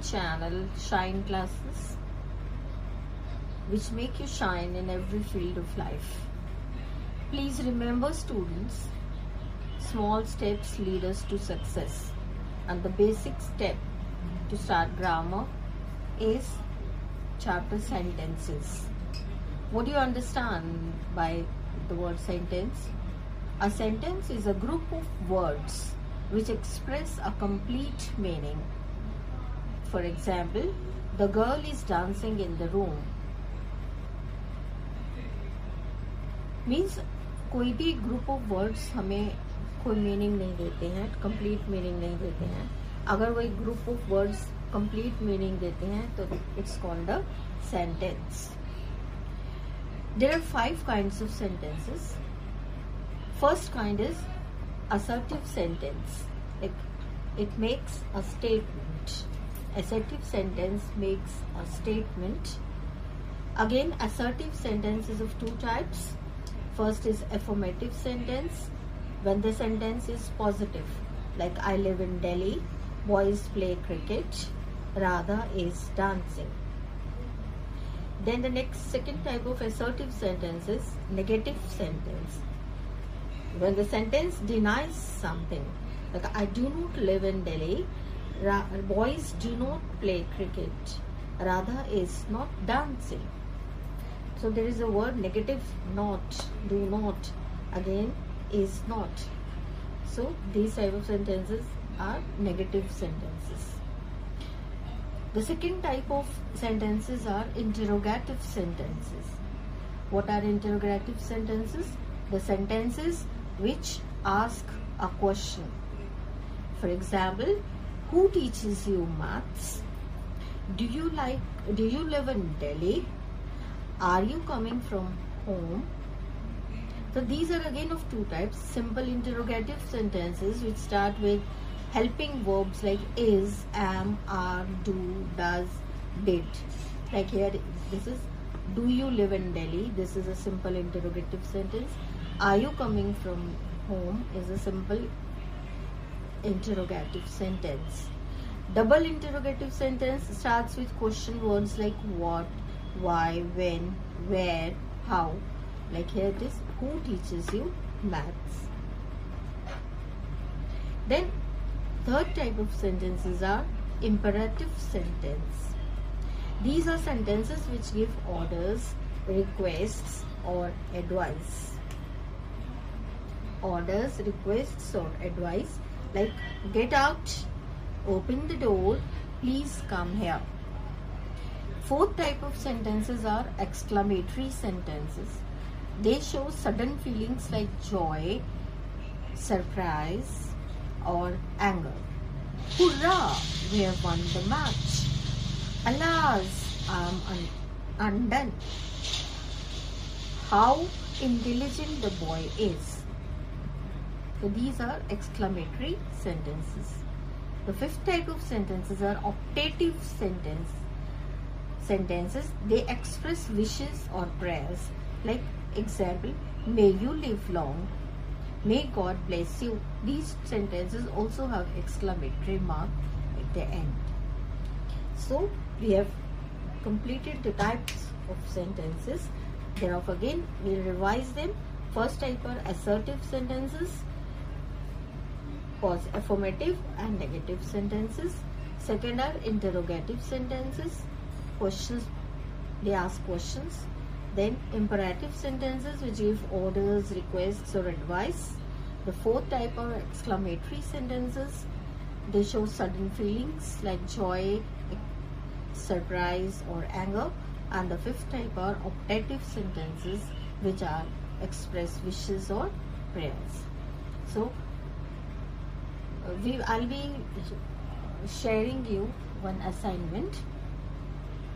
channel Shine Classes, which make you shine in every field of life. Please remember, students, small steps lead us to success, and the basic step to start grammar is chapter sentences. What do you understand by the word sentence? A sentence is a group of words which express a complete meaning. For example, the girl is dancing in the room. Means कोई भी group of words हमें कोई meaning नहीं देते हैं, complete meaning नहीं देते हैं. अगर वही group of words complete meaning देते हैं तो it's called a sentence. There are 5 kinds of sentences. First kind is assertive sentence. It makes a statement. Assertive sentence makes a statement. Again, assertive sentence is of 2 types. First is affirmative sentence, when the sentence is positive, like I live in Delhi, boys play cricket, Radha is dancing. Then the second type of assertive sentence is negative sentence, when the sentence denies something, like I do not live in Delhi, boys do not play cricket, Radha is not dancing. So there is a word negative, not, do not, again is not. So these type of sentences are negative sentences. The second type of sentences are interrogative sentences. What are interrogative sentences? The sentences which ask a question. For example, who teaches you maths? Do you live in Delhi? Are you coming from home? So these are again of 2 types. Simple interrogative sentences which start with helping verbs like is, am, are, do, does, did. Like here, this is do you live in Delhi? This is a simple interrogative sentence. Are you coming from home is a simple interrogative sentence. Double interrogative sentence starts with question words like what, why, when, where, how. Like here it is, who teaches you maths? Then third type of sentences are imperative sentence. These are sentences which give orders, requests or advice. Orders, requests or advice like get out, open the door, please come here. Fourth type of sentences are exclamatory sentences. They show sudden feelings like joy, surprise or anger. Hurrah, we have won the match. Alas, I am undone. How intelligent the boy is. So these are exclamatory sentences. The fifth type of sentences are optative sentences. They express wishes or prayers. Like example, may you live long, may God bless you. These sentences also have exclamatory mark at the end. So we have completed the types of sentences. Thereof again we will revise them. First type are assertive sentences, was affirmative and negative sentences. Second are interrogative sentences, questions, they ask questions. Then imperative sentences which give orders, requests or advice. The fourth type are exclamatory sentences. They show sudden feelings like joy, surprise or anger. And the fifth type are optative sentences which are express wishes or prayers. So I'll be sharing you one assignment.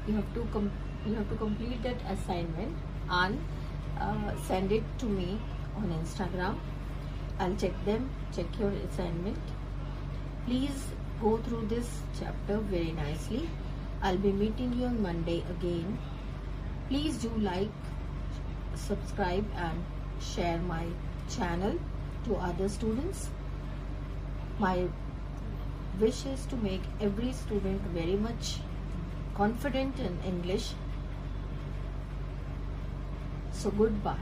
You have to complete that assignment and send it to me on Instagram. I'll check your assignment. Please go through this chapter very nicely. I'll be meeting you on Monday again. Please do like, subscribe and share my channel to other students. My wish is to make every student very much confident in English. So goodbye.